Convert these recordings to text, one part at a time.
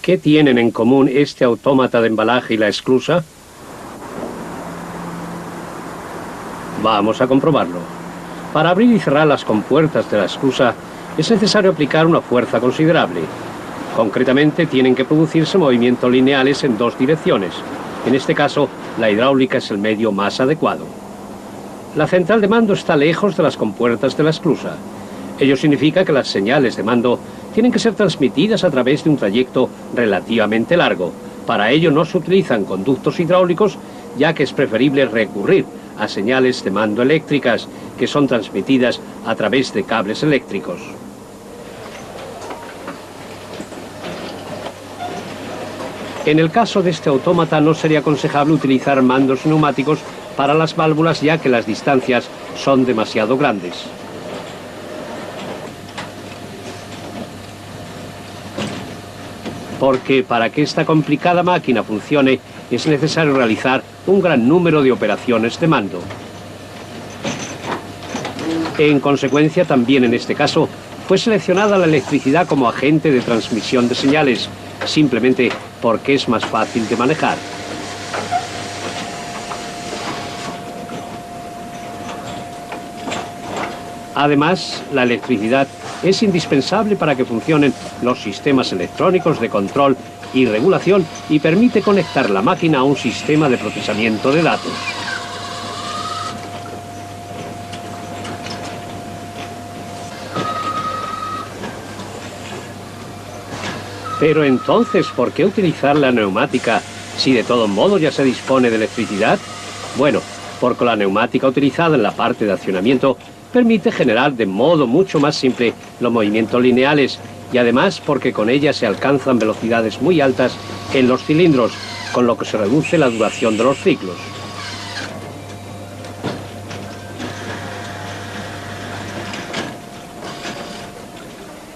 ¿Qué tienen en común este autómata de embalaje y la esclusa? Vamos a comprobarlo. Para abrir y cerrar las compuertas de la esclusa es necesario aplicar una fuerza considerable. Concretamente, tienen que producirse movimientos lineales en dos direcciones. En este caso, la hidráulica es el medio más adecuado. La central de mando está lejos de las compuertas de la esclusa. Ello significa que las señales de mando tienen que ser transmitidas a través de un trayecto relativamente largo. Para ello no se utilizan conductos hidráulicos, ya que es preferible recurrir a señales de mando eléctricas, que son transmitidas a través de cables eléctricos. En el caso de este autómata no sería aconsejable utilizar mandos neumáticos para las válvulas, ya que las distancias son demasiado grandes. Porque para que esta complicada máquina funcione es necesario realizar un gran número de operaciones de mando. En consecuencia, también en este caso, fue seleccionada la electricidad como agente de transmisión de señales, simplemente porque es más fácil de manejar. Además, la electricidad es indispensable para que funcionen los sistemas electrónicos de control y regulación y permite conectar la máquina a un sistema de procesamiento de datos. Pero entonces, ¿por qué utilizar la neumática si de todo modo ya se dispone de electricidad? Bueno, porque la neumática utilizada en la parte de accionamiento permite generar de modo mucho más simple los movimientos lineales y además porque con ella se alcanzan velocidades muy altas en los cilindros, con lo que se reduce la duración de los ciclos.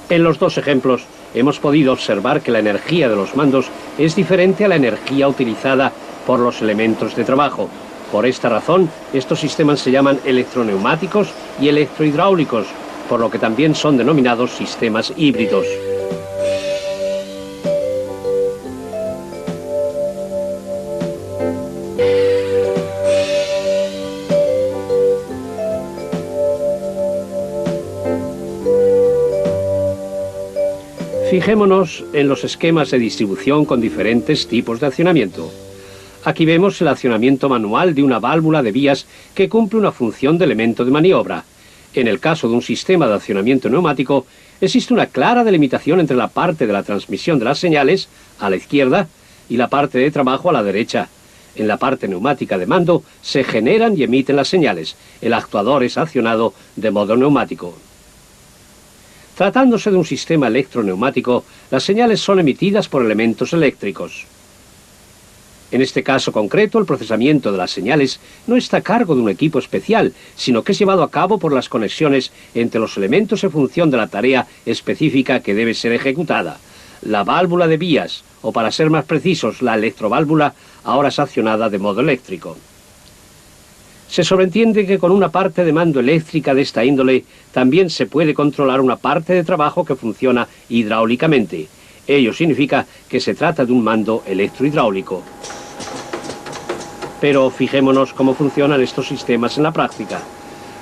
En los dos ejemplos hemos podido observar que la energía de los mandos es diferente a la energía utilizada por los elementos de trabajo. Por esta razón, estos sistemas se llaman electroneumáticos y electrohidráulicos, por lo que también son denominados sistemas híbridos. Fijémonos en los esquemas de distribución con diferentes tipos de accionamiento. Aquí vemos el accionamiento manual de una válvula de vías que cumple una función de elemento de maniobra. En el caso de un sistema de accionamiento neumático, existe una clara delimitación entre la parte de la transmisión de las señales, a la izquierda, y la parte de trabajo a la derecha. En la parte neumática de mando se generan y emiten las señales. El actuador es accionado de modo neumático. Tratándose de un sistema electroneumático, las señales son emitidas por elementos eléctricos. En este caso concreto, el procesamiento de las señales no está a cargo de un equipo especial, sino que es llevado a cabo por las conexiones entre los elementos en función de la tarea específica que debe ser ejecutada. La válvula de vías, o para ser más precisos, la electroválvula, ahora es accionada de modo eléctrico. Se sobreentiende que con una parte de mando eléctrica de esta índole también se puede controlar una parte de trabajo que funciona hidráulicamente. Ello significa que se trata de un mando electrohidráulico. Pero fijémonos cómo funcionan estos sistemas en la práctica.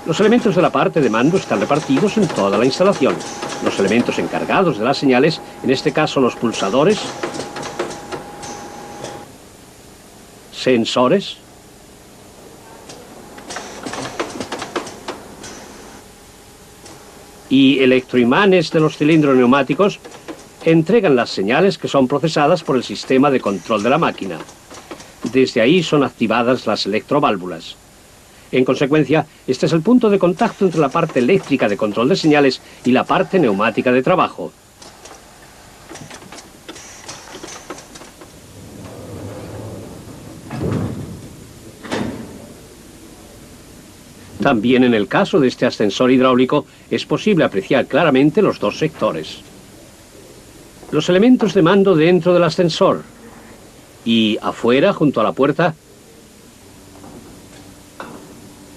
Los elementos de la parte de mando están repartidos en toda la instalación. Los elementos encargados de las señales, en este caso los pulsadores, sensores, y electroimanes de los cilindros neumáticos, entregan las señales que son procesadas por el sistema de control de la máquina. Desde ahí son activadas las electroválvulas. En consecuencia, este es el punto de contacto entre la parte eléctrica de control de señales y la parte neumática de trabajo. También en el caso de este ascensor hidráulico es posible apreciar claramente los dos sectores. Los elementos de mando dentro del ascensor y afuera, junto a la puerta,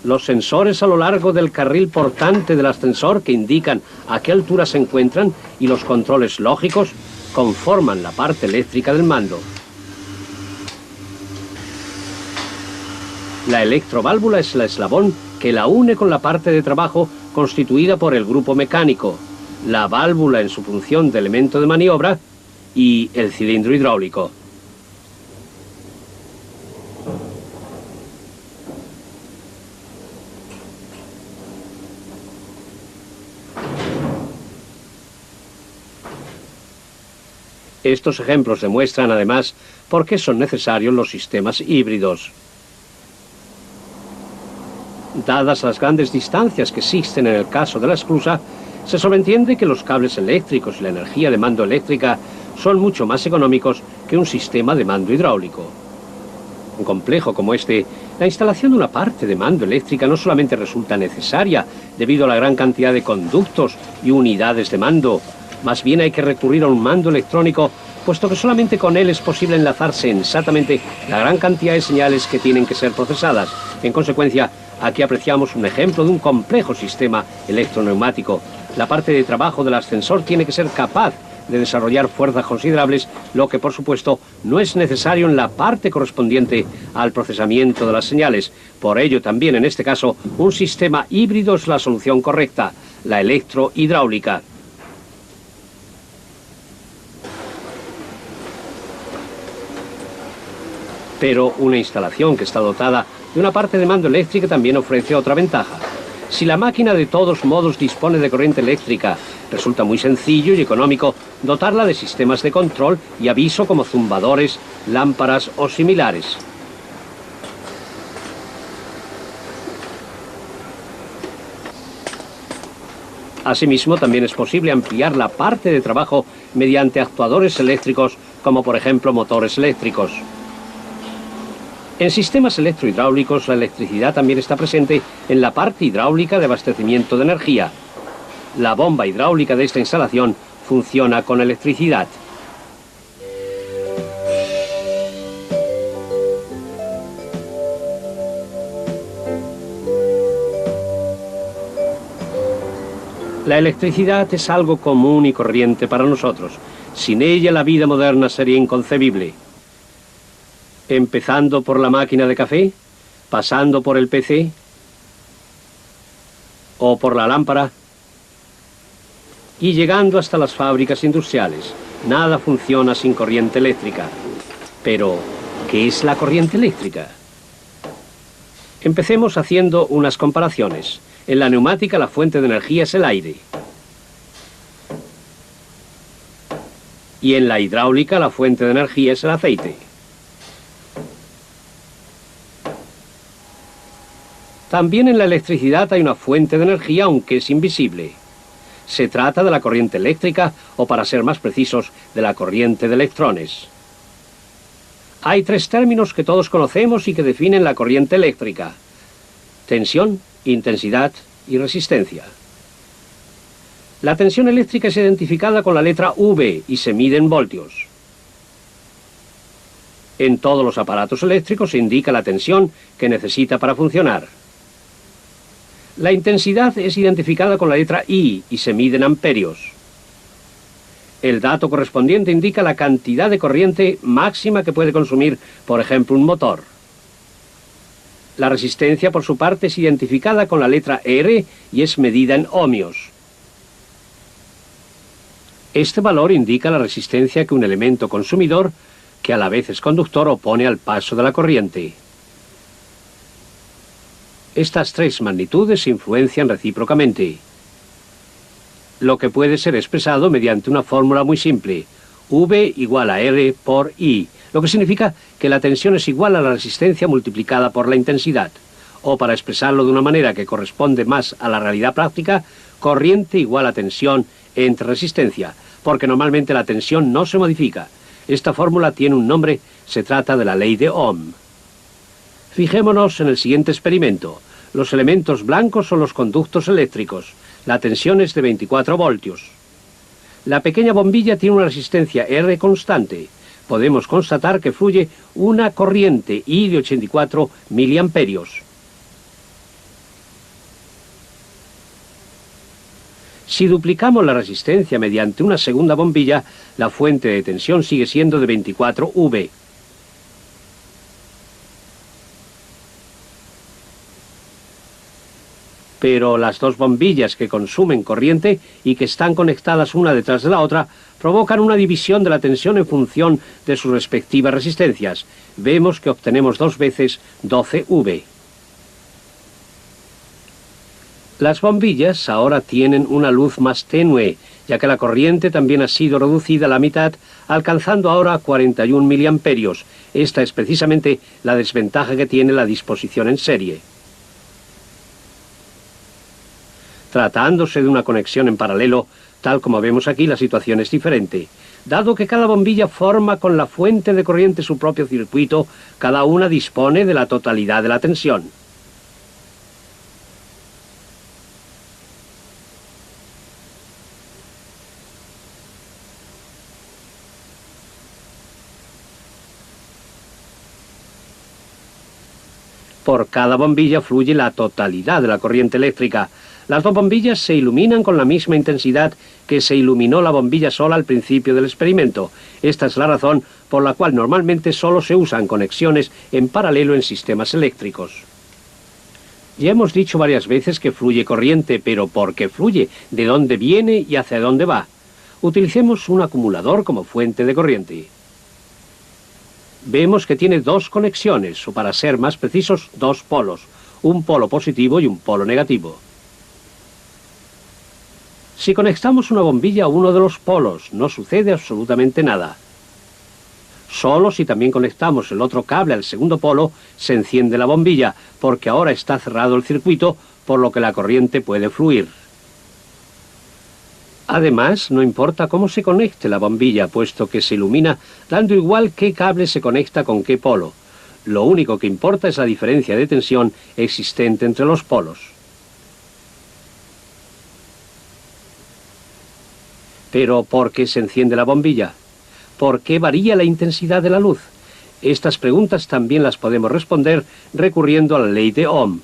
los sensores a lo largo del carril portante del ascensor que indican a qué altura se encuentran y los controles lógicos conforman la parte eléctrica del mando. La electroválvula es el eslabón que la une con la parte de trabajo constituida por el grupo mecánico, la válvula en su función de elemento de maniobra y el cilindro hidráulico. Estos ejemplos demuestran además por qué son necesarios los sistemas híbridos. Dadas las grandes distancias que existen en el caso de la esclusa, se sobreentiende que los cables eléctricos y la energía de mando eléctrica son mucho más económicos que un sistema de mando hidráulico. En un complejo como este, la instalación de una parte de mando eléctrica no solamente resulta necesaria debido a la gran cantidad de conductos y unidades de mando, más bien hay que recurrir a un mando electrónico, puesto que solamente con él es posible enlazar sensatamente la gran cantidad de señales que tienen que ser procesadas. En consecuencia, aquí apreciamos un ejemplo de un complejo sistema electroneumático. La parte de trabajo del ascensor tiene que ser capaz de desarrollar fuerzas considerables, lo que por supuesto no es necesario en la parte correspondiente al procesamiento de las señales. Por ello también en este caso un sistema híbrido es la solución correcta, la electrohidráulica. Pero una instalación que está dotada de una parte de mando eléctrica también ofrece otra ventaja. Si la máquina de todos modos dispone de corriente eléctrica, resulta muy sencillo y económico dotarla de sistemas de control y aviso como zumbadores, lámparas o similares. Asimismo, también es posible ampliar la parte de trabajo mediante actuadores eléctricos, como por ejemplo motores eléctricos. En sistemas electrohidráulicos, la electricidad también está presente en la parte hidráulica de abastecimiento de energía. La bomba hidráulica de esta instalación funciona con electricidad. La electricidad es algo común y corriente para nosotros. Sin ella la vida moderna sería inconcebible. Empezando por la máquina de café, pasando por el PC o por la lámpara y llegando hasta las fábricas industriales. Nada funciona sin corriente eléctrica. Pero, ¿qué es la corriente eléctrica? Empecemos haciendo unas comparaciones. En la neumática la fuente de energía es el aire. Y en la hidráulica la fuente de energía es el aceite. También en la electricidad hay una fuente de energía, aunque es invisible. Se trata de la corriente eléctrica, o para ser más precisos, de la corriente de electrones. Hay tres términos que todos conocemos y que definen la corriente eléctrica: tensión, intensidad y resistencia. La tensión eléctrica es identificada con la letra V y se mide en voltios. En todos los aparatos eléctricos se indica la tensión que necesita para funcionar. La intensidad es identificada con la letra I y se mide en amperios. El dato correspondiente indica la cantidad de corriente máxima que puede consumir, por ejemplo, un motor. La resistencia, por su parte, es identificada con la letra R y es medida en ohmios. Este valor indica la resistencia que un elemento consumidor, que a la vez es conductor, opone al paso de la corriente. Estas tres magnitudes se influencian recíprocamente, lo que puede ser expresado mediante una fórmula muy simple: V igual a R por I, lo que significa que la tensión es igual a la resistencia multiplicada por la intensidad, o para expresarlo de una manera que corresponde más a la realidad práctica, corriente igual a tensión entre resistencia, porque normalmente la tensión no se modifica. Esta fórmula tiene un nombre, se trata de la ley de Ohm. Fijémonos en el siguiente experimento. Los elementos blancos son los conductos eléctricos. La tensión es de 24 voltios. La pequeña bombilla tiene una resistencia R constante. Podemos constatar que fluye una corriente I de 84 miliamperios. Si duplicamos la resistencia mediante una segunda bombilla, la fuente de tensión sigue siendo de 24 V. Pero las dos bombillas que consumen corriente y que están conectadas una detrás de la otra provocan una división de la tensión en función de sus respectivas resistencias. Vemos que obtenemos 2 veces 12 V. Las bombillas ahora tienen una luz más tenue, ya que la corriente también ha sido reducida a la mitad, alcanzando ahora 41 miliamperios. Esta es precisamente la desventaja que tiene la disposición en serie. Tratándose de una conexión en paralelo, tal como vemos aquí, la situación es diferente. Dado que cada bombilla forma con la fuente de corriente su propio circuito, cada una dispone de la totalidad de la tensión. Por cada bombilla fluye la totalidad de la corriente eléctrica. Las dos bombillas se iluminan con la misma intensidad que se iluminó la bombilla sola al principio del experimento. Esta es la razón por la cual normalmente solo se usan conexiones en paralelo en sistemas eléctricos. Ya hemos dicho varias veces que fluye corriente, pero ¿por qué fluye? ¿De dónde viene y hacia dónde va? Utilicemos un acumulador como fuente de corriente. Vemos que tiene dos conexiones, o para ser más precisos, dos polos, un polo positivo y un polo negativo. Si conectamos una bombilla a uno de los polos, no sucede absolutamente nada. Solo si también conectamos el otro cable al segundo polo, se enciende la bombilla, porque ahora está cerrado el circuito, por lo que la corriente puede fluir. Además, no importa cómo se conecte la bombilla, puesto que se ilumina dando igual qué cable se conecta con qué polo. Lo único que importa es la diferencia de tensión existente entre los polos. Pero, ¿por qué se enciende la bombilla? ¿Por qué varía la intensidad de la luz? Estas preguntas también las podemos responder recurriendo a la ley de Ohm.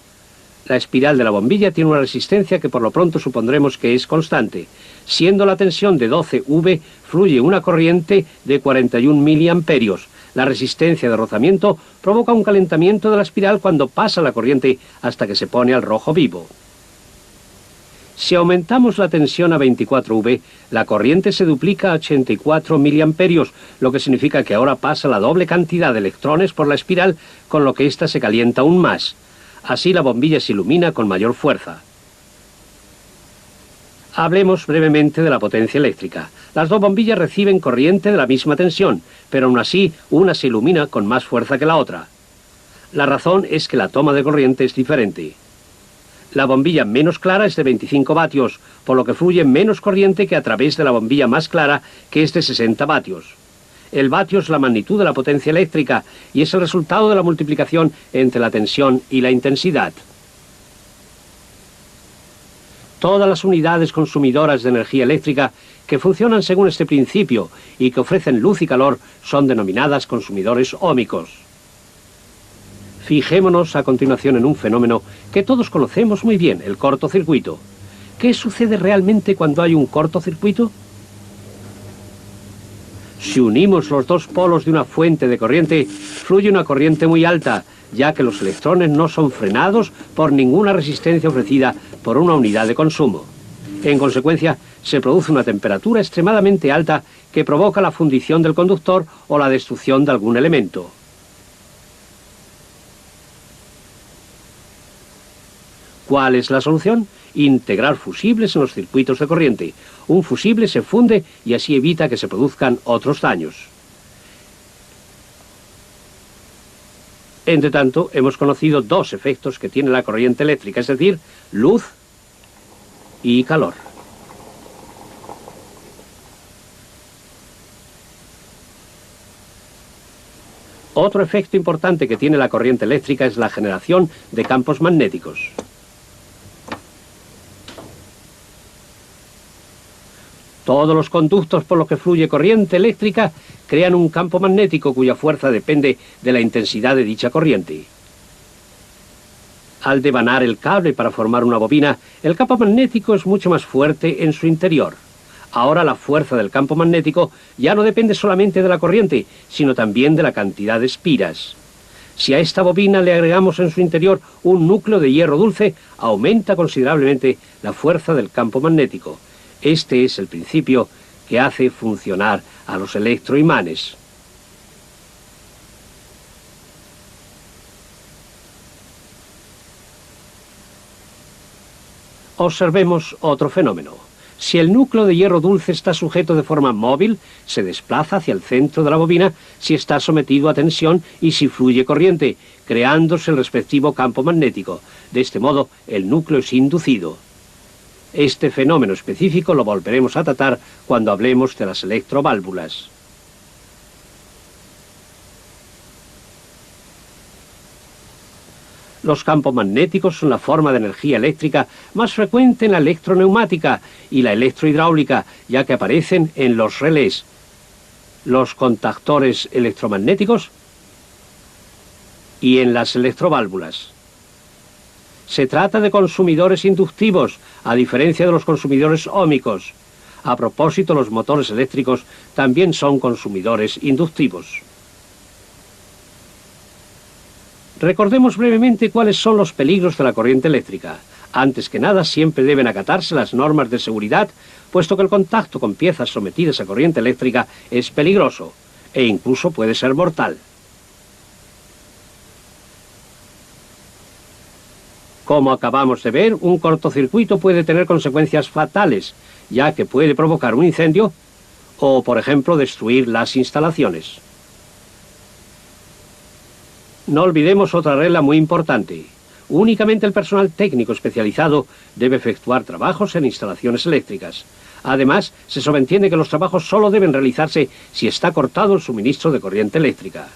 La espiral de la bombilla tiene una resistencia que por lo pronto supondremos que es constante. Siendo la tensión de 12 V, fluye una corriente de 41 miliamperios. La resistencia de rozamiento provoca un calentamiento de la espiral cuando pasa la corriente hasta que se pone al rojo vivo. Si aumentamos la tensión a 24 V, la corriente se duplica a 84 miliamperios, lo que significa que ahora pasa la doble cantidad de electrones por la espiral, con lo que ésta se calienta aún más. Así la bombilla se ilumina con mayor fuerza. Hablemos brevemente de la potencia eléctrica. Las dos bombillas reciben corriente de la misma tensión, pero aún así una se ilumina con más fuerza que la otra. La razón es que la toma de corriente es diferente. La bombilla menos clara es de 25 vatios, por lo que fluye menos corriente que a través de la bombilla más clara, que es de 60 vatios. El vatio es la magnitud de la potencia eléctrica y es el resultado de la multiplicación entre la tensión y la intensidad. Todas las unidades consumidoras de energía eléctrica que funcionan según este principio y que ofrecen luz y calor son denominadas consumidores óhmicos. Fijémonos a continuación en un fenómeno que todos conocemos muy bien, el cortocircuito. ¿Qué sucede realmente cuando hay un cortocircuito? Si unimos los dos polos de una fuente de corriente, fluye una corriente muy alta, ya que los electrones no son frenados por ninguna resistencia ofrecida por una unidad de consumo. En consecuencia, se produce una temperatura extremadamente alta que provoca la fundición del conductor o la destrucción de algún elemento. ¿Cuál es la solución? Integrar fusibles en los circuitos de corriente. Un fusible se funde y así evita que se produzcan otros daños. Entre tanto, hemos conocido dos efectos que tiene la corriente eléctrica, es decir, luz y calor. Otro efecto importante que tiene la corriente eléctrica es la generación de campos magnéticos. Todos los conductos por los que fluye corriente eléctrica crean un campo magnético cuya fuerza depende de la intensidad de dicha corriente. Al devanar el cable para formar una bobina, el campo magnético es mucho más fuerte en su interior. Ahora la fuerza del campo magnético ya no depende solamente de la corriente, sino también de la cantidad de espiras. Si a esta bobina le agregamos en su interior un núcleo de hierro dulce, aumenta considerablemente la fuerza del campo magnético. Este es el principio que hace funcionar a los electroimanes. Observemos otro fenómeno. Si el núcleo de hierro dulce está sujeto de forma móvil, se desplaza hacia el centro de la bobina si está sometido a tensión y si fluye corriente, creándose el respectivo campo magnético. De este modo, el núcleo es inducido. Este fenómeno específico lo volveremos a tratar cuando hablemos de las electroválvulas. Los campos magnéticos son la forma de energía eléctrica más frecuente en la electroneumática y la electrohidráulica, ya que aparecen en los relés, los contactores electromagnéticos y en las electroválvulas. Se trata de consumidores inductivos, a diferencia de los consumidores óhmicos. A propósito, los motores eléctricos también son consumidores inductivos. Recordemos brevemente cuáles son los peligros de la corriente eléctrica. Antes que nada, siempre deben acatarse las normas de seguridad, puesto que el contacto con piezas sometidas a corriente eléctrica es peligroso e incluso puede ser mortal. Como acabamos de ver, un cortocircuito puede tener consecuencias fatales, ya que puede provocar un incendio o, por ejemplo, destruir las instalaciones. No olvidemos otra regla muy importante. Únicamente el personal técnico especializado debe efectuar trabajos en instalaciones eléctricas. Además, se sobreentiende que los trabajos solo deben realizarse si está cortado el suministro de corriente eléctrica.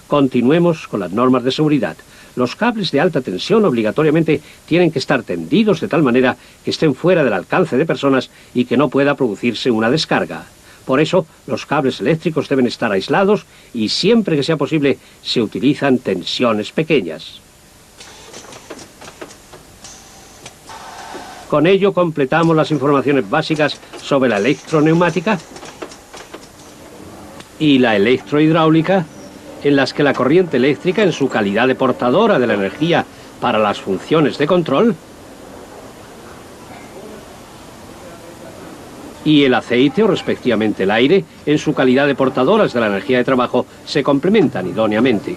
Continuemos con las normas de seguridad. Los cables de alta tensión obligatoriamente tienen que estar tendidos de tal manera que estén fuera del alcance de personas y que no pueda producirse una descarga. Por eso, los cables eléctricos deben estar aislados y siempre que sea posible se utilizan tensiones pequeñas. Con ello completamos las informaciones básicas sobre la electroneumática y la electrohidráulica, en las que la corriente eléctrica, en su calidad de portadora de la energía para las funciones de control, y el aceite, o respectivamente el aire, en su calidad de portadoras de la energía de trabajo, se complementan idóneamente.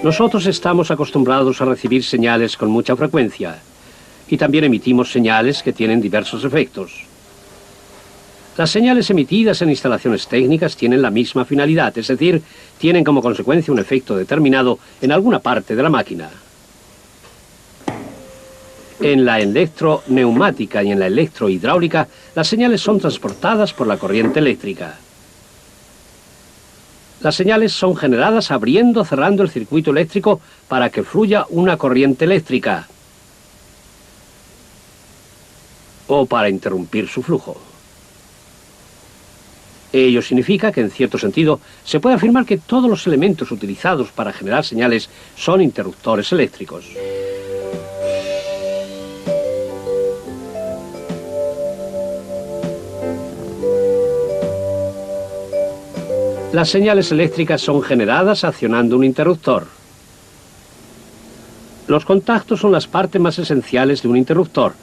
Nosotros estamos acostumbrados a recibir señales con mucha frecuencia y también emitimos señales que tienen diversos efectos. Las señales emitidas en instalaciones técnicas tienen la misma finalidad, es decir, tienen como consecuencia un efecto determinado en alguna parte de la máquina. En la electroneumática y en la electrohidráulica, las señales son transportadas por la corriente eléctrica. Las señales son generadas abriendo o cerrando el circuito eléctrico para que fluya una corriente eléctrica o para interrumpir su flujo. Ello significa que, en cierto sentido, se puede afirmar que todos los elementos utilizados para generar señales son interruptores eléctricos. Las señales eléctricas son generadas accionando un interruptor. Los contactos son las partes más esenciales de un interruptor.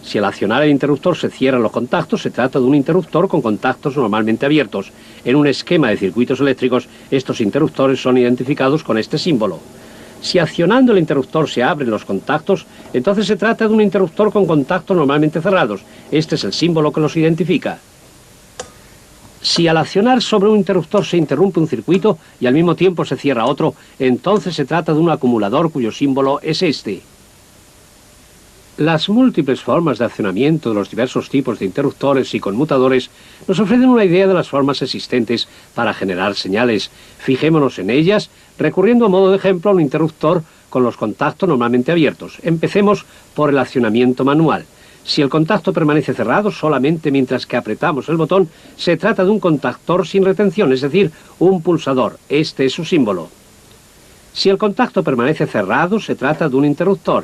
Si al accionar el interruptor se cierran los contactos, se trata de un interruptor con contactos normalmente abiertos. En un esquema de circuitos eléctricos, estos interruptores son identificados con este símbolo. Si accionando el interruptor se abren los contactos, entonces se trata de un interruptor con contactos normalmente cerrados. Este es el símbolo que los identifica. Si al accionar sobre un interruptor se interrumpe un circuito y al mismo tiempo se cierra otro, entonces se trata de un acumulador cuyo símbolo es este. Las múltiples formas de accionamiento de los diversos tipos de interruptores y conmutadores nos ofrecen una idea de las formas existentes para generar señales. Fijémonos en ellas, recurriendo a modo de ejemplo a un interruptor con los contactos normalmente abiertos. Empecemos por el accionamiento manual. Si el contacto permanece cerrado solamente mientras que apretamos el botón, se trata de un contactor sin retención, es decir, un pulsador. Este es su símbolo. Si el contacto permanece cerrado, se trata de un interruptor.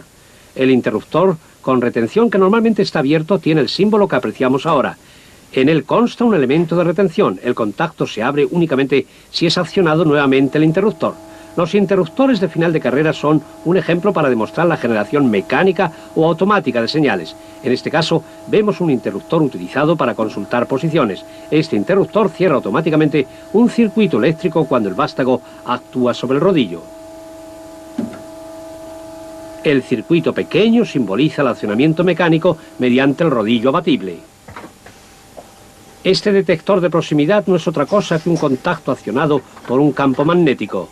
El interruptor con retención que normalmente está abierto tiene el símbolo que apreciamos ahora. En él consta un elemento de retención. El contacto se abre únicamente si es accionado nuevamente el interruptor. Los interruptores de final de carrera son un ejemplo para demostrar la generación mecánica o automática de señales. En este caso, vemos un interruptor utilizado para consultar posiciones. Este interruptor cierra automáticamente un circuito eléctrico cuando el vástago actúa sobre el rodillo. El circuito pequeño simboliza el accionamiento mecánico mediante el rodillo abatible. Este detector de proximidad no es otra cosa que un contacto accionado por un campo magnético.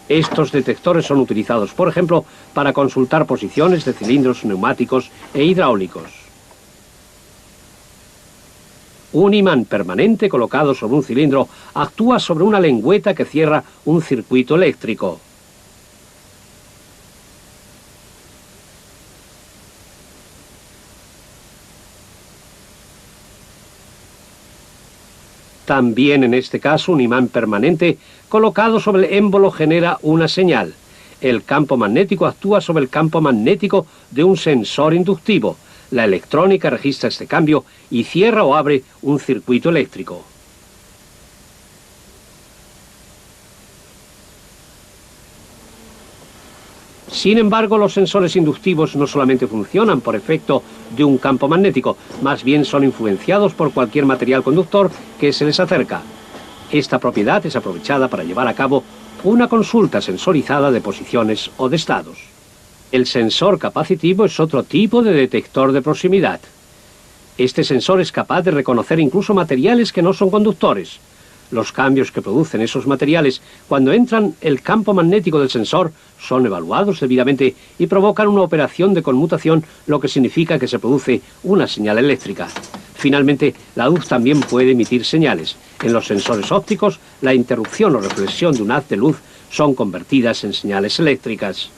Estos detectores son utilizados, por ejemplo, para consultar posiciones de cilindros neumáticos e hidráulicos. Un imán permanente colocado sobre un cilindro actúa sobre una lengüeta que cierra un circuito eléctrico. También en este caso un imán permanente colocado sobre el émbolo genera una señal. El campo magnético actúa sobre el campo magnético de un sensor inductivo. La electrónica registra este cambio y cierra o abre un circuito eléctrico. Sin embargo, los sensores inductivos no solamente funcionan por efecto de un campo magnético, más bien son influenciados por cualquier material conductor que se les acerca. Esta propiedad es aprovechada para llevar a cabo una consulta sensorizada de posiciones o de estados. El sensor capacitivo es otro tipo de detector de proximidad. Este sensor es capaz de reconocer incluso materiales que no son conductores. Los cambios que producen esos materiales cuando entran el campo magnético del sensor son evaluados debidamente y provocan una operación de conmutación, lo que significa que se produce una señal eléctrica. Finalmente, la luz también puede emitir señales. En los sensores ópticos, la interrupción o reflexión de un haz de luz son convertidas en señales eléctricas.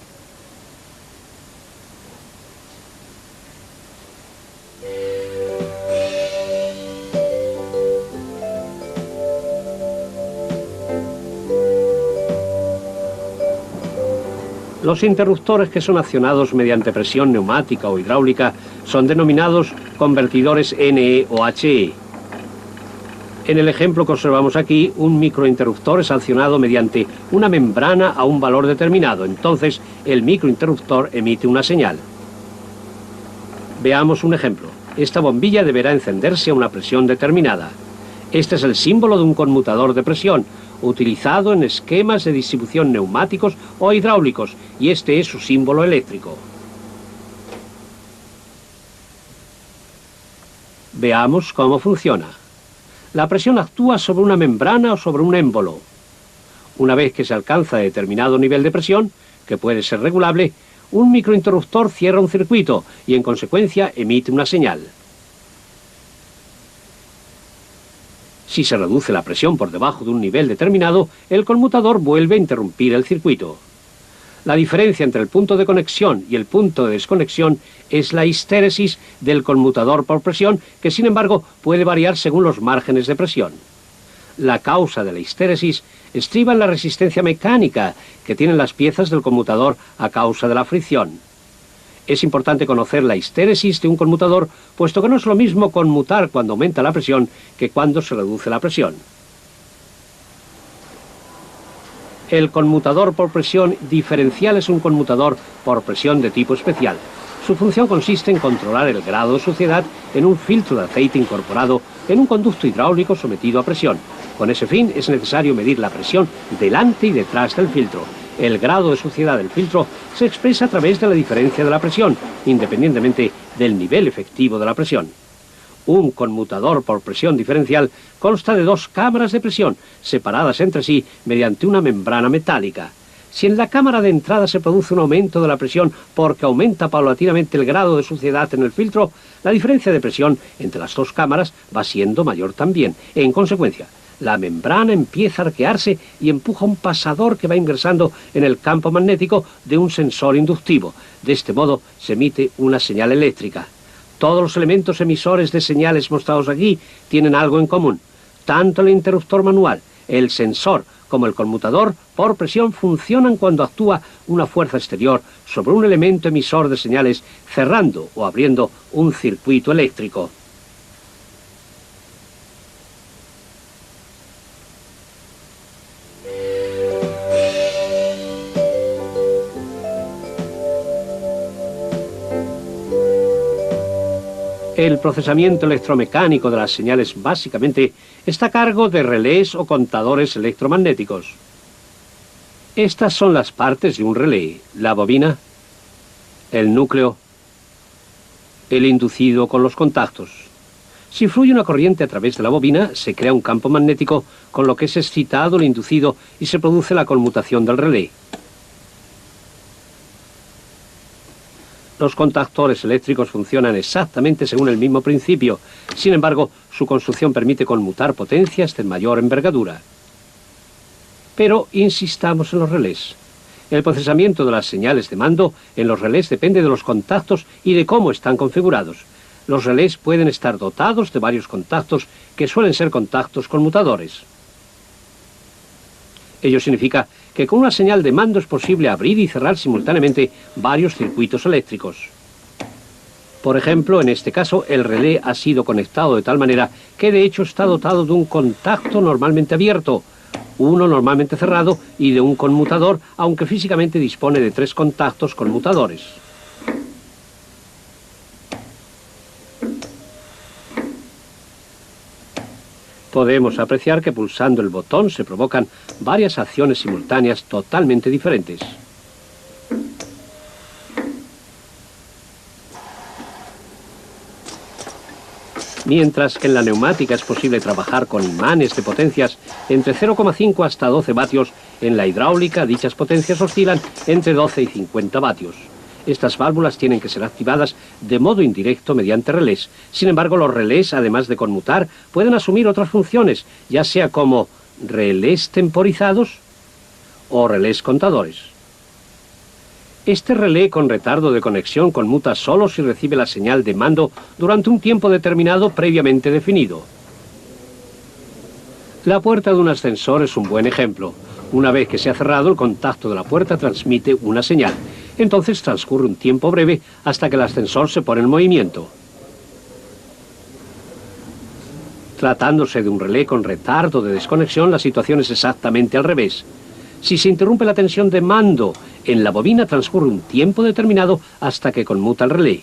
Los interruptores que son accionados mediante presión neumática o hidráulica son denominados convertidores NE o HE. En el ejemplo que observamos aquí, un microinterruptor es accionado mediante una membrana a un valor determinado. Entonces, el microinterruptor emite una señal. Veamos un ejemplo. Esta bombilla deberá encenderse a una presión determinada. Este es el símbolo de un conmutador de presión, utilizado en esquemas de distribución neumáticos o hidráulicos, y este es su símbolo eléctrico. Veamos cómo funciona. La presión actúa sobre una membrana o sobre un émbolo. Una vez que se alcanza determinado nivel de presión, que puede ser regulable, un microinterruptor cierra un circuito y en consecuencia emite una señal. Si se reduce la presión por debajo de un nivel determinado, el conmutador vuelve a interrumpir el circuito. La diferencia entre el punto de conexión y el punto de desconexión es la histéresis del conmutador por presión, que sin embargo puede variar según los márgenes de presión. La causa de la histéresis estriba en la resistencia mecánica que tienen las piezas del conmutador a causa de la fricción. Es importante conocer la histéresis de un conmutador, puesto que no es lo mismo conmutar cuando aumenta la presión que cuando se reduce la presión. El conmutador por presión diferencial es un conmutador por presión de tipo especial. Su función consiste en controlar el grado de suciedad en un filtro de aceite incorporado en un conducto hidráulico sometido a presión. Con ese fin es necesario medir la presión delante y detrás del filtro. El grado de suciedad del filtro se expresa a través de la diferencia de la presión, independientemente del nivel efectivo de la presión. Un conmutador por presión diferencial consta de dos cámaras de presión, separadas entre sí mediante una membrana metálica. Si en la cámara de entrada se produce un aumento de la presión porque aumenta paulatinamente el grado de suciedad en el filtro, la diferencia de presión entre las dos cámaras va siendo mayor también. En consecuencia, la membrana empieza a arquearse y empuja un pasador que va ingresando en el campo magnético de un sensor inductivo. De este modo se emite una señal eléctrica. Todos los elementos emisores de señales mostrados aquí tienen algo en común. Tanto el interruptor manual, el sensor como el conmutador por presión funcionan cuando actúa una fuerza exterior sobre un elemento emisor de señales cerrando o abriendo un circuito eléctrico. El procesamiento electromecánico de las señales básicamente está a cargo de relés o contadores electromagnéticos. Estas son las partes de un relé: la bobina, el núcleo, el inducido con los contactos. Si fluye una corriente a través de la bobina, se crea un campo magnético con lo que es excitado el inducido y se produce la conmutación del relé. Los contactores eléctricos funcionan exactamente según el mismo principio. Sin embargo, su construcción permite conmutar potencias de mayor envergadura. Pero insistamos en los relés. El procesamiento de las señales de mando en los relés depende de los contactos y de cómo están configurados. Los relés pueden estar dotados de varios contactos que suelen ser contactos conmutadores. Ello significa que con una señal de mando es posible abrir y cerrar simultáneamente varios circuitos eléctricos. Por ejemplo, en este caso, el relé ha sido conectado de tal manera que de hecho está dotado de un contacto normalmente abierto, uno normalmente cerrado y de un conmutador, aunque físicamente dispone de 3 contactos conmutadores. Podemos apreciar que pulsando el botón se provocan varias acciones simultáneas totalmente diferentes. Mientras que en la neumática es posible trabajar con imanes de potencias entre 0,5 hasta 12 vatios, en la hidráulica dichas potencias oscilan entre 12 y 50 vatios. Estas válvulas tienen que ser activadas de modo indirecto mediante relés. Sin embargo, los relés, además de conmutar, pueden asumir otras funciones, ya sea como relés temporizados o relés contadores. Este relé con retardo de conexión conmuta solo si recibe la señal de mando durante un tiempo determinado previamente definido. La puerta de un ascensor es un buen ejemplo. Una vez que se ha cerrado, el contacto de la puerta transmite una señal. Entonces transcurre un tiempo breve hasta que el ascensor se pone en movimiento. Tratándose de un relé con retardo de desconexión, la situación es exactamente al revés. Si se interrumpe la tensión de mando en la bobina, transcurre un tiempo determinado hasta que conmuta el relé.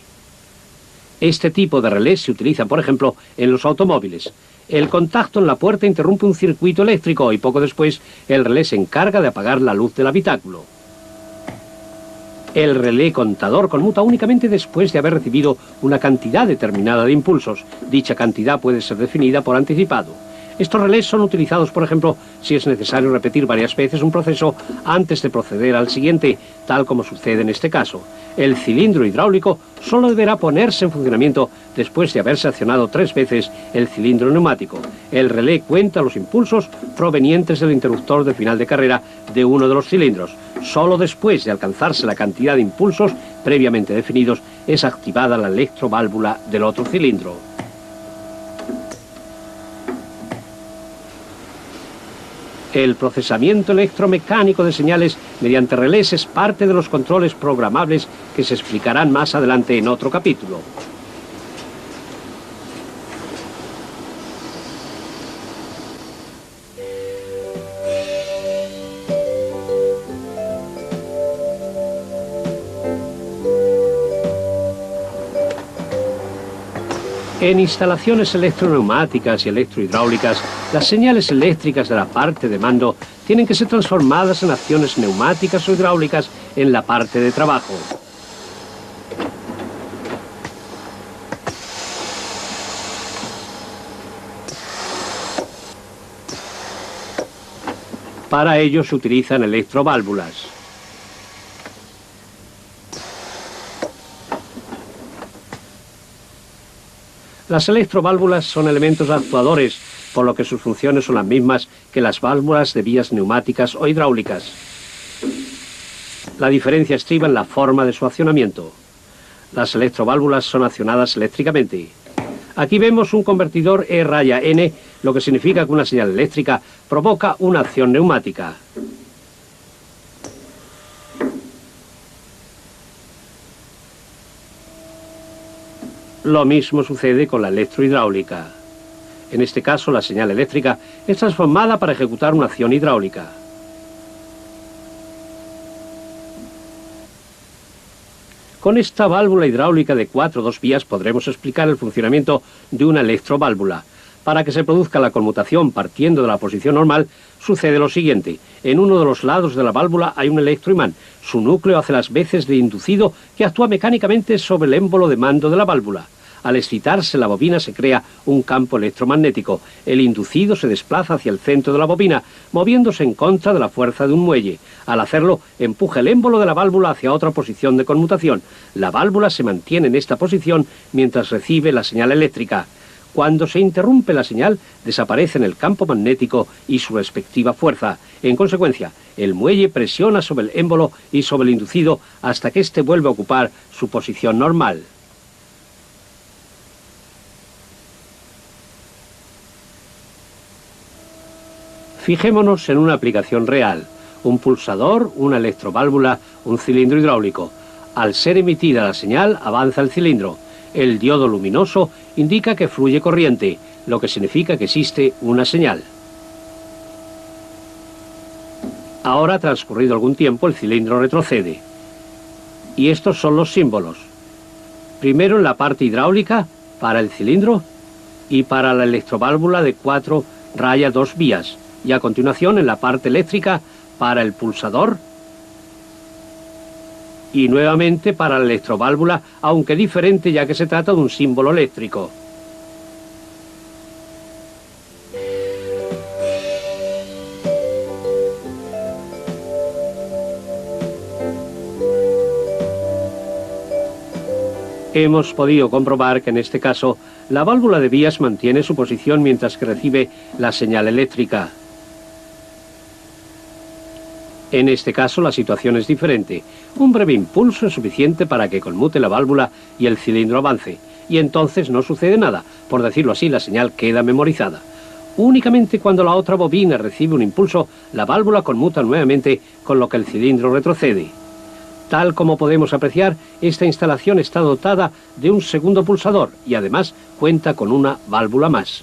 Este tipo de relés se utiliza, por ejemplo, en los automóviles. El contacto en la puerta interrumpe un circuito eléctrico y poco después el relé se encarga de apagar la luz del habitáculo. El relé contador conmuta únicamente después de haber recibido una cantidad determinada de impulsos. Dicha cantidad puede ser definida por anticipado. Estos relés son utilizados, por ejemplo, si es necesario repetir varias veces un proceso antes de proceder al siguiente, tal como sucede en este caso. El cilindro hidráulico solo deberá ponerse en funcionamiento después de haberse accionado 3 veces el cilindro neumático. El relé cuenta los impulsos provenientes del interruptor de final de carrera de uno de los cilindros. Solo después de alcanzarse la cantidad de impulsos previamente definidos es activada la electroválvula del otro cilindro. El procesamiento electromecánico de señales mediante relés es parte de los controles programables que se explicarán más adelante en otro capítulo. En instalaciones electroneumáticas y electrohidráulicas, las señales eléctricas de la parte de mando tienen que ser transformadas en acciones neumáticas o hidráulicas en la parte de trabajo. Para ello se utilizan electroválvulas. Las electroválvulas son elementos actuadores, por lo que sus funciones son las mismas que las válvulas de vías neumáticas o hidráulicas. La diferencia estriba en la forma de su accionamiento. Las electroválvulas son accionadas eléctricamente. Aquí vemos un convertidor E-N, lo que significa que una señal eléctrica provoca una acción neumática. Lo mismo sucede con la electrohidráulica. En este caso, la señal eléctrica es transformada para ejecutar una acción hidráulica. Con esta válvula hidráulica de 4 o 2 vías podremos explicar el funcionamiento de una electroválvula. Para que se produzca la conmutación partiendo de la posición normal, sucede lo siguiente. En uno de los lados de la válvula hay un electroimán. Su núcleo hace las veces de inducido que actúa mecánicamente sobre el émbolo de mando de la válvula. Al excitarse la bobina se crea un campo electromagnético. El inducido se desplaza hacia el centro de la bobina, moviéndose en contra de la fuerza de un muelle. Al hacerlo, empuja el émbolo de la válvula hacia otra posición de conmutación. La válvula se mantiene en esta posición mientras recibe la señal eléctrica. Cuando se interrumpe la señal, desaparecen el campo magnético y su respectiva fuerza. En consecuencia, el muelle presiona sobre el émbolo y sobre el inducido hasta que éste vuelve a ocupar su posición normal. Fijémonos en una aplicación real. Un pulsador, una electroválvula, un cilindro hidráulico. Al ser emitida la señal, avanza el cilindro. El diodo luminoso indica que fluye corriente, lo que significa que existe una señal. Ahora, transcurrido algún tiempo, el cilindro retrocede. Y estos son los símbolos. Primero en la parte hidráulica, para el cilindro, y para la electroválvula de 4 2 vías. Y a continuación en la parte eléctrica para el pulsador y nuevamente para la electroválvula, aunque diferente ya que se trata de un símbolo eléctrico. Hemos podido comprobar que en este caso la válvula de vías mantiene su posición mientras que recibe la señal eléctrica. En este caso la situación es diferente. Un breve impulso es suficiente para que conmute la válvula y el cilindro avance, y entonces no sucede nada. Por decirlo así, la señal queda memorizada. Únicamente cuando la otra bobina recibe un impulso, la válvula conmuta nuevamente, con lo que el cilindro retrocede. Tal como podemos apreciar, esta instalación está dotada de un segundo pulsador y además cuenta con una válvula más.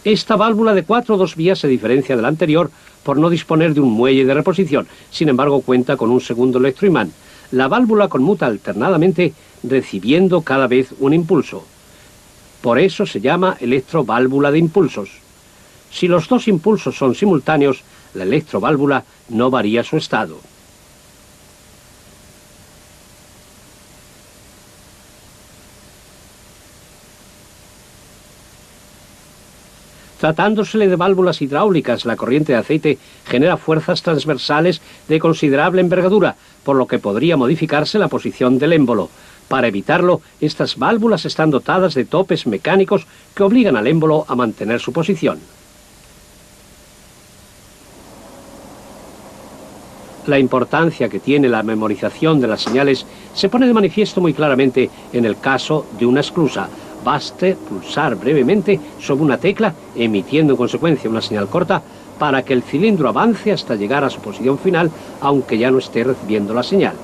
Esta válvula de 4 2 vías se diferencia de la anterior por no disponer de un muelle de reposición. Sin embargo, cuenta con un segundo electroimán. La válvula conmuta alternadamente, recibiendo cada vez un impulso. Por eso se llama electroválvula de impulsos. Si los dos impulsos son simultáneos, la electroválvula no varía su estado. Tratándosele de válvulas hidráulicas, la corriente de aceite genera fuerzas transversales de considerable envergadura, por lo que podría modificarse la posición del émbolo. Para evitarlo, estas válvulas están dotadas de topes mecánicos que obligan al émbolo a mantener su posición. La importancia que tiene la memorización de las señales se pone de manifiesto muy claramente en el caso de una esclusa. Baste pulsar brevemente sobre una tecla, emitiendo en consecuencia una señal corta, para que el cilindro avance hasta llegar a su posición final, aunque ya no esté recibiendo la señal.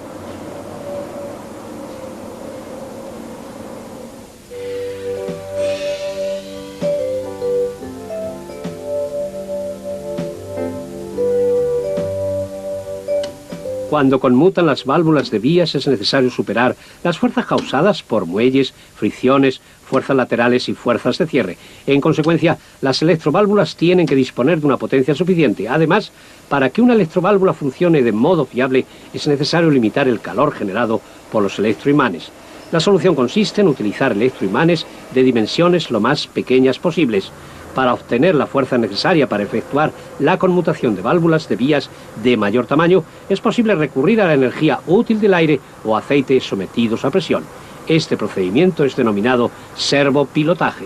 Cuando conmutan las válvulas de vías es necesario superar las fuerzas causadas por muelles, fricciones, fuerzas laterales y fuerzas de cierre. En consecuencia, las electroválvulas tienen que disponer de una potencia suficiente. Además, para que una electroválvula funcione de modo fiable, es necesario limitar el calor generado por los electroimanes. La solución consiste en utilizar electroimanes de dimensiones lo más pequeñas posibles. Para obtener la fuerza necesaria para efectuar la conmutación de válvulas de vías de mayor tamaño, es posible recurrir a la energía útil del aire o aceite sometidos a presión. Este procedimiento es denominado servopilotaje.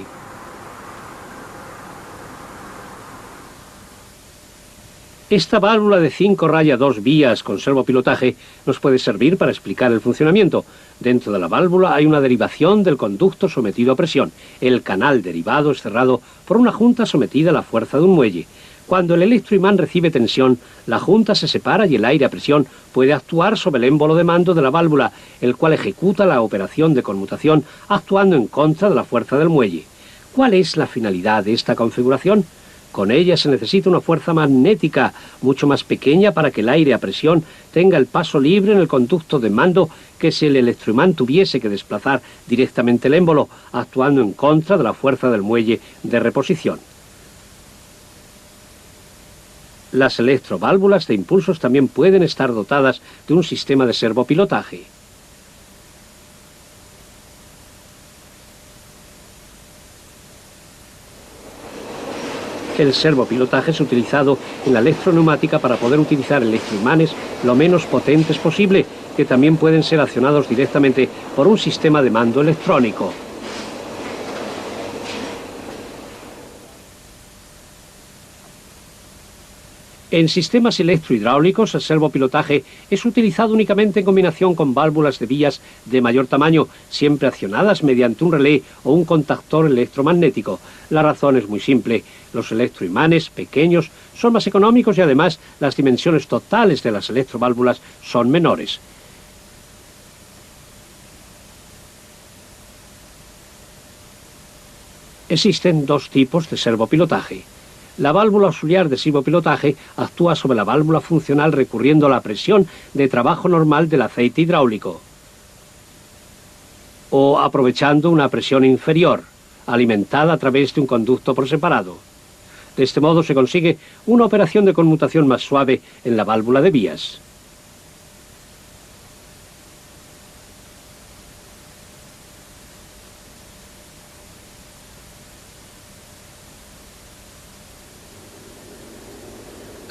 Esta válvula de 5 raya 2 vías con servopilotaje nos puede servir para explicar el funcionamiento. Dentro de la válvula hay una derivación del conducto sometido a presión. El canal derivado es cerrado por una junta sometida a la fuerza de un muelle. Cuando el electroimán recibe tensión, la junta se separa y el aire a presión puede actuar sobre el émbolo de mando de la válvula, el cual ejecuta la operación de conmutación actuando en contra de la fuerza del muelle. ¿Cuál es la finalidad de esta configuración? Con ella se necesita una fuerza magnética mucho más pequeña para que el aire a presión tenga el paso libre en el conducto de mando que si el electroimán tuviese que desplazar directamente el émbolo, actuando en contra de la fuerza del muelle de reposición. Las electroválvulas de impulsos también pueden estar dotadas de un sistema de servopilotaje. El servopilotaje es utilizado en la electroneumática para poder utilizar electroimanes lo menos potentes posible, que también pueden ser accionados directamente por un sistema de mando electrónico. En sistemas electrohidráulicos, el servopilotaje es utilizado únicamente en combinación con válvulas de vías de mayor tamaño, siempre accionadas mediante un relé o un contactor electromagnético. La razón es muy simple. Los electroimanes pequeños son más económicos y además las dimensiones totales de las electroválvulas son menores. Existen dos tipos de servopilotaje. La válvula auxiliar de servopilotaje actúa sobre la válvula funcional recurriendo a la presión de trabajo normal del aceite hidráulico o aprovechando una presión inferior, alimentada a través de un conducto por separado. De este modo se consigue una operación de conmutación más suave en la válvula de vías.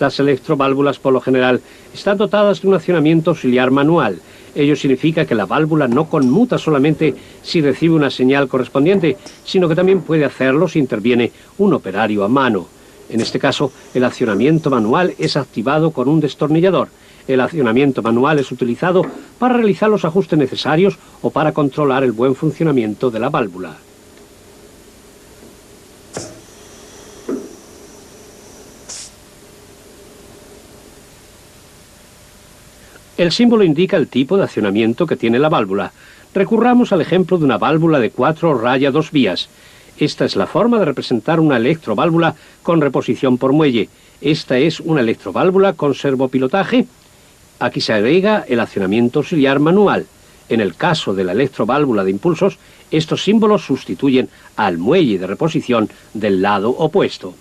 Las electroválvulas, por lo general, están dotadas de un accionamiento auxiliar manual. Ello significa que la válvula no conmuta solamente si recibe una señal correspondiente, sino que también puede hacerlo si interviene un operario a mano. En este caso, el accionamiento manual es activado con un destornillador. El accionamiento manual es utilizado para realizar los ajustes necesarios o para controlar el buen funcionamiento de la válvula. El símbolo indica el tipo de accionamiento que tiene la válvula. Recurramos al ejemplo de una válvula de 4 raya 2 vías. Esta es la forma de representar una electroválvula con reposición por muelle. Esta es una electroválvula con servopilotaje. Aquí se agrega el accionamiento auxiliar manual. En el caso de la electroválvula de impulsos, estos símbolos sustituyen al muelle de reposición del lado opuesto.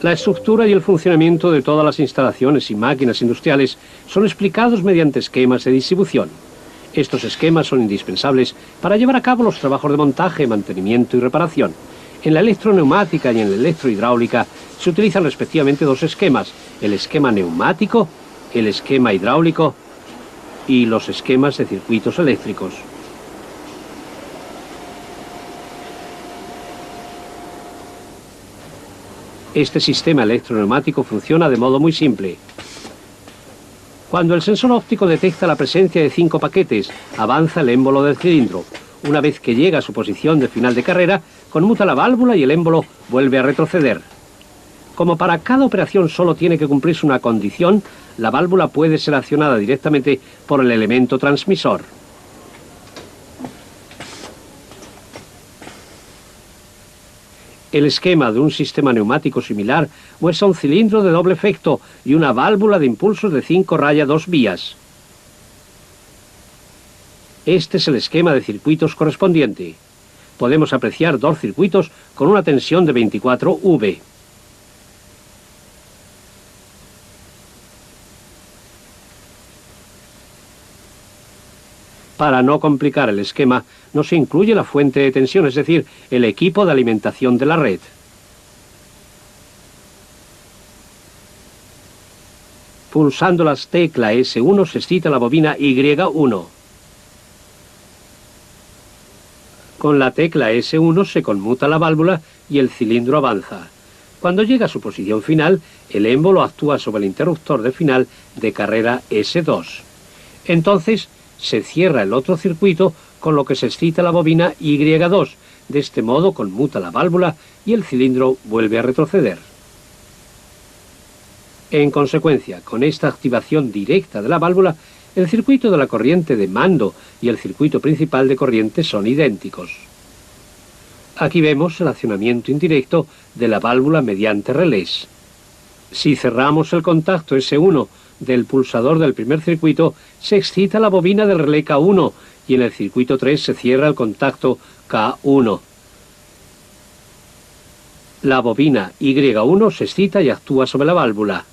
La estructura y el funcionamiento de todas las instalaciones y máquinas industriales son explicados mediante esquemas de distribución. Estos esquemas son indispensables para llevar a cabo los trabajos de montaje, mantenimiento y reparación. En la electroneumática y en la electrohidráulica se utilizan respectivamente dos esquemas: el esquema neumático, el esquema hidráulico y los esquemas de circuitos eléctricos. Este sistema electroneumático funciona de modo muy simple. Cuando el sensor óptico detecta la presencia de 5 paquetes, avanza el émbolo del cilindro. Una vez que llega a su posición de final de carrera, conmuta la válvula y el émbolo vuelve a retroceder. Como para cada operación solo tiene que cumplirse una condición, la válvula puede ser accionada directamente por el elemento transmisor. El esquema de un sistema neumático similar muestra un cilindro de doble efecto y una válvula de impulsos de 5 raya 2 vías. Este es el esquema de circuitos correspondiente. Podemos apreciar dos circuitos con una tensión de 24 V. Para no complicar el esquema, no se incluye la fuente de tensión, es decir, el equipo de alimentación de la red. Pulsando las teclas S1 se excita la bobina Y1. Con la tecla S1 se conmuta la válvula y el cilindro avanza. Cuando llega a su posición final, el émbolo actúa sobre el interruptor de final de carrera S2. Entonces, se cierra el otro circuito, con lo que se excita la bobina Y2. De este modo conmuta la válvula y el cilindro vuelve a retroceder. En consecuencia, con esta activación directa de la válvula, el circuito de la corriente de mando y el circuito principal de corriente son idénticos. Aquí vemos el accionamiento indirecto de la válvula mediante relés. Si cerramos el contacto S1 del pulsador del primer circuito, se excita la bobina del relé K1 y en el circuito 3 se cierra el contacto K1. La bobina Y1 se excita y actúa sobre la válvula.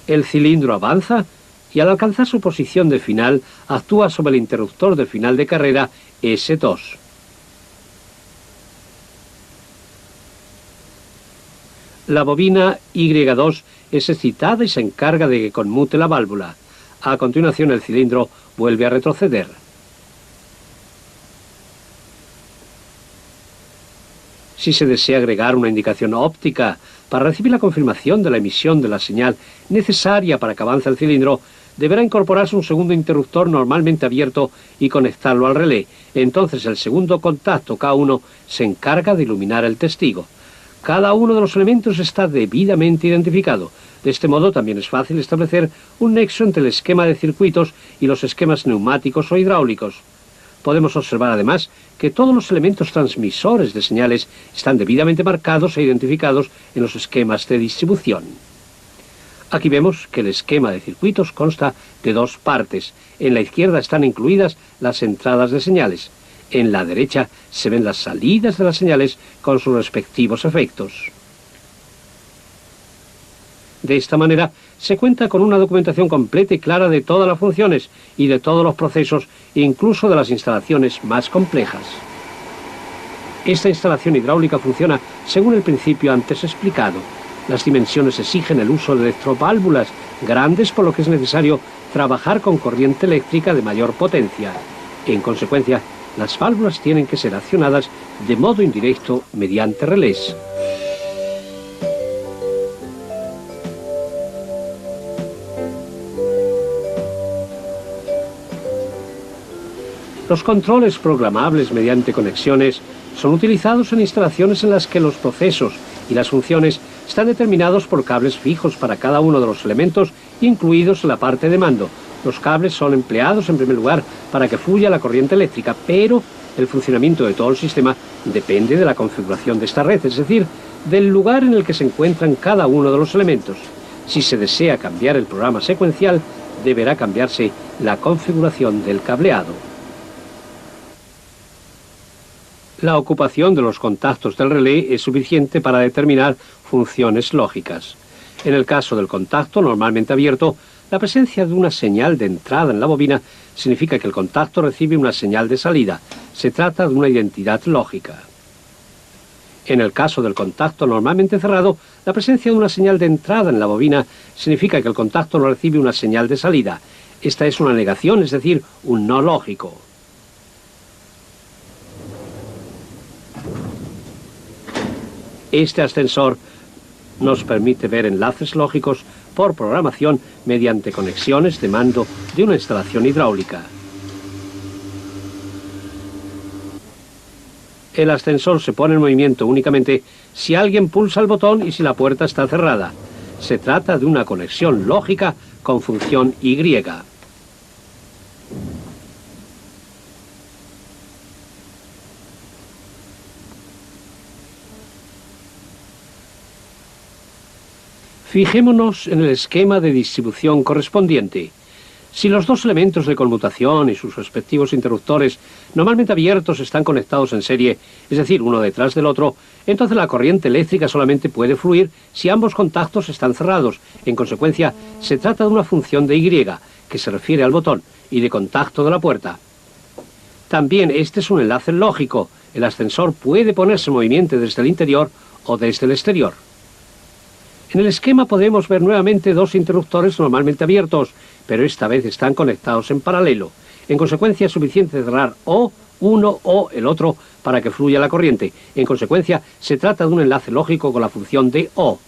El cilindro avanza y al alcanzar su posición de final actúa sobre el interruptor de final de carrera S2. La bobina Y2 es excitada y se encarga de que conmute la válvula. A continuación el cilindro vuelve a retroceder. Si se desea agregar una indicación óptica para recibir la confirmación de la emisión de la señal necesaria para que avance el cilindro, deberá incorporarse un segundo interruptor normalmente abierto y conectarlo al relé. Entonces el segundo contacto K1 se encarga de iluminar el testigo. Cada uno de los elementos está debidamente identificado. De este modo también es fácil establecer un nexo entre el esquema de circuitos y los esquemas neumáticos o hidráulicos. Podemos observar además que todos los elementos transmisores de señales están debidamente marcados e identificados en los esquemas de distribución. Aquí vemos que el esquema de circuitos consta de dos partes. En la izquierda están incluidas las entradas de señales. En la derecha se ven las salidas de las señales con sus respectivos efectos. De esta manera se cuenta con una documentación completa y clara de todas las funciones y de todos los procesos, incluso de las instalaciones más complejas. Esta instalación hidráulica funciona según el principio antes explicado. Las dimensiones exigen el uso de electroválvulas grandes, por lo que es necesario trabajar con corriente eléctrica de mayor potencia. En consecuencia, las válvulas tienen que ser accionadas de modo indirecto mediante relés. Los controles programables mediante conexiones son utilizados en instalaciones en las que los procesos y las funciones están determinados por cables fijos para cada uno de los elementos incluidos en la parte de mando. Los cables son empleados en primer lugar para que fluya la corriente eléctrica, pero el funcionamiento de todo el sistema depende de la configuración de esta red, es decir, del lugar en el que se encuentran cada uno de los elementos. Si se desea cambiar el programa secuencial, deberá cambiarse la configuración del cableado. La ocupación de los contactos del relé es suficiente para determinar funciones lógicas. En el caso del contacto normalmente abierto, la presencia de una señal de entrada en la bobina significa que el contacto recibe una señal de salida. Se trata de una identidad lógica. En el caso del contacto normalmente cerrado, la presencia de una señal de entrada en la bobina significa que el contacto no recibe una señal de salida. Esta es una negación, es decir, un no lógico. Este ascensor nos permite ver enlaces lógicos por programación mediante conexiones de mando de una instalación hidráulica. El ascensor se pone en movimiento únicamente si alguien pulsa el botón y si la puerta está cerrada. Se trata de una conexión lógica con función Y. Fijémonos en el esquema de distribución correspondiente. Si los dos elementos de conmutación y sus respectivos interruptores normalmente abiertos están conectados en serie, es decir, uno detrás del otro, entonces la corriente eléctrica solamente puede fluir si ambos contactos están cerrados. En consecuencia, se trata de una función de Y. que se refiere al botón, y de contacto de la puerta. También este es un enlace lógico. El ascensor puede ponerse en movimiento desde el interior o desde el exterior. En el esquema podemos ver nuevamente dos interruptores normalmente abiertos, pero esta vez están conectados en paralelo. En consecuencia es suficiente cerrar o uno o el otro para que fluya la corriente. En consecuencia se trata de un enlace lógico con la función de O.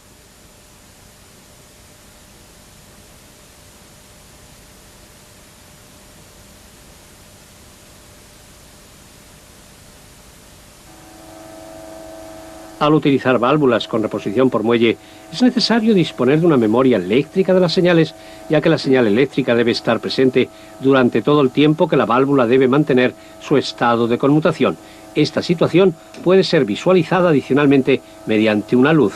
Al utilizar válvulas con reposición por muelle, es necesario disponer de una memoria eléctrica de las señales, ya que la señal eléctrica debe estar presente durante todo el tiempo que la válvula debe mantener su estado de conmutación. Esta situación puede ser visualizada adicionalmente mediante una luz.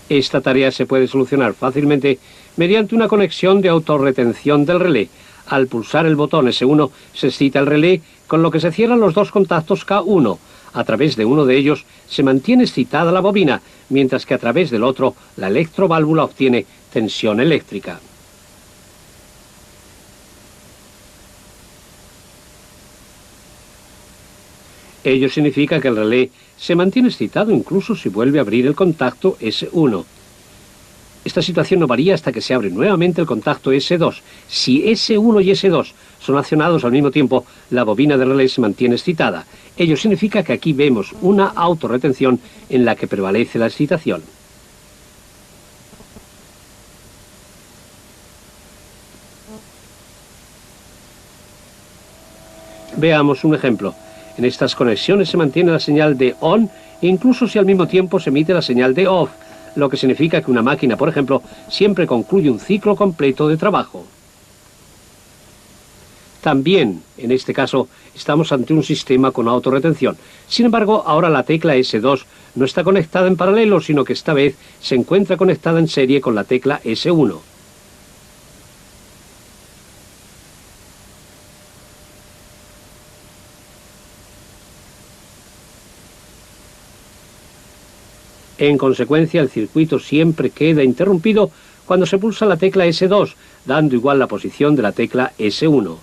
Esta tarea se puede solucionar fácilmente mediante una conexión de autorretención del relé. Al pulsar el botón S1 se excita el relé, con lo que se cierran los dos contactos K1. A través de uno de ellos se mantiene excitada la bobina, mientras que a través del otro la electroválvula obtiene tensión eléctrica. Ello significa que el relé se mantiene excitado incluso si vuelve a abrir el contacto S1. Esta situación no varía hasta que se abre nuevamente el contacto S2. Si S1 y S2 son accionados al mismo tiempo, la bobina del relé se mantiene excitada. Ello significa que aquí vemos una autorretención en la que prevalece la excitación. Veamos un ejemplo. En estas conexiones se mantiene la señal de on, incluso si al mismo tiempo se emite la señal de off, lo que significa que una máquina, por ejemplo, siempre concluye un ciclo completo de trabajo. También, en este caso, estamos ante un sistema con autorretención. Sin embargo, ahora la tecla S2 no está conectada en paralelo, sino que esta vez se encuentra conectada en serie con la tecla S1. En consecuencia, el circuito siempre queda interrumpido cuando se pulsa la tecla S2, dando igual la posición de la tecla S1.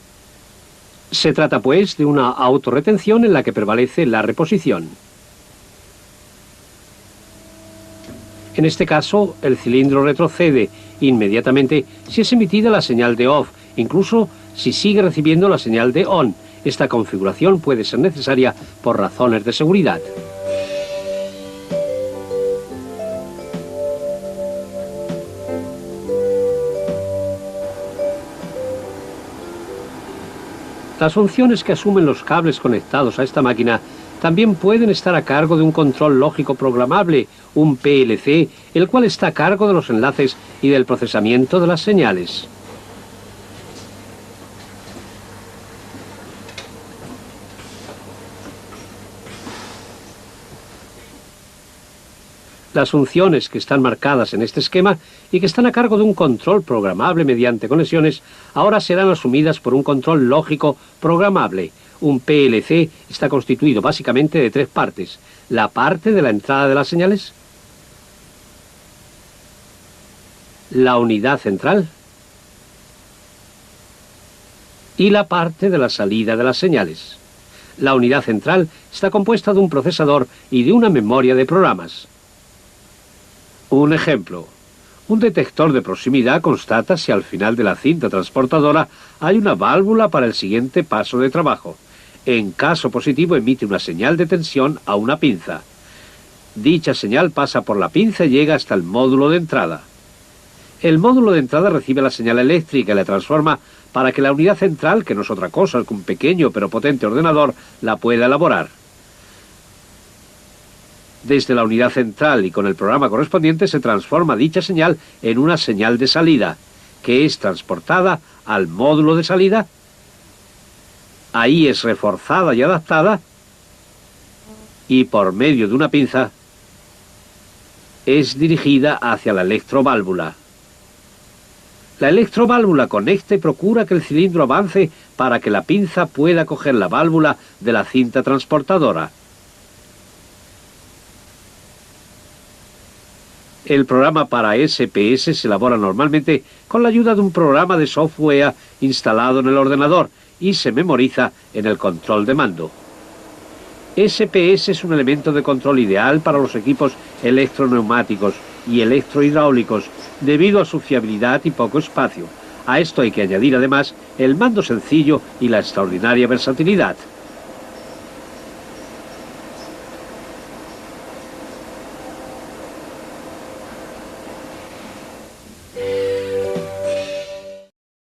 Se trata, pues, de una autorretención en la que prevalece la reposición. En este caso, el cilindro retrocede inmediatamente si es emitida la señal de off, incluso si sigue recibiendo la señal de on. Esta configuración puede ser necesaria por razones de seguridad. Las funciones que asumen los cables conectados a esta máquina también pueden estar a cargo de un control lógico programable, un PLC, el cual está a cargo de los enlaces y del procesamiento de las señales. Las funciones que están marcadas en este esquema y que están a cargo de un control programable mediante conexiones, ahora serán asumidas por un control lógico programable. Un PLC está constituido básicamente de tres partes: la parte de la entrada de las señales, la unidad central y la parte de la salida de las señales. La unidad central está compuesta de un procesador y de una memoria de programas. Un ejemplo. Un detector de proximidad constata si al final de la cinta transportadora hay una válvula para el siguiente paso de trabajo. En caso positivo emite una señal de tensión a una pinza. Dicha señal pasa por la pinza y llega hasta el módulo de entrada. El módulo de entrada recibe la señal eléctrica y la transforma para que la unidad central, que no es otra cosa que un pequeño pero potente ordenador, la pueda elaborar. Desde la unidad central y con el programa correspondiente se transforma dicha señal en una señal de salida, que es transportada al módulo de salida. Ahí es reforzada y adaptada y por medio de una pinza es dirigida hacia la electroválvula. La electroválvula conecta y procura que el cilindro avance para que la pinza pueda coger la válvula de la cinta transportadora. El programa para SPS se elabora normalmente con la ayuda de un programa de software instalado en el ordenador y se memoriza en el control de mando. SPS es un elemento de control ideal para los equipos electroneumáticos y electrohidráulicos debido a su fiabilidad y poco espacio. A esto hay que añadir además el mando sencillo y la extraordinaria versatilidad.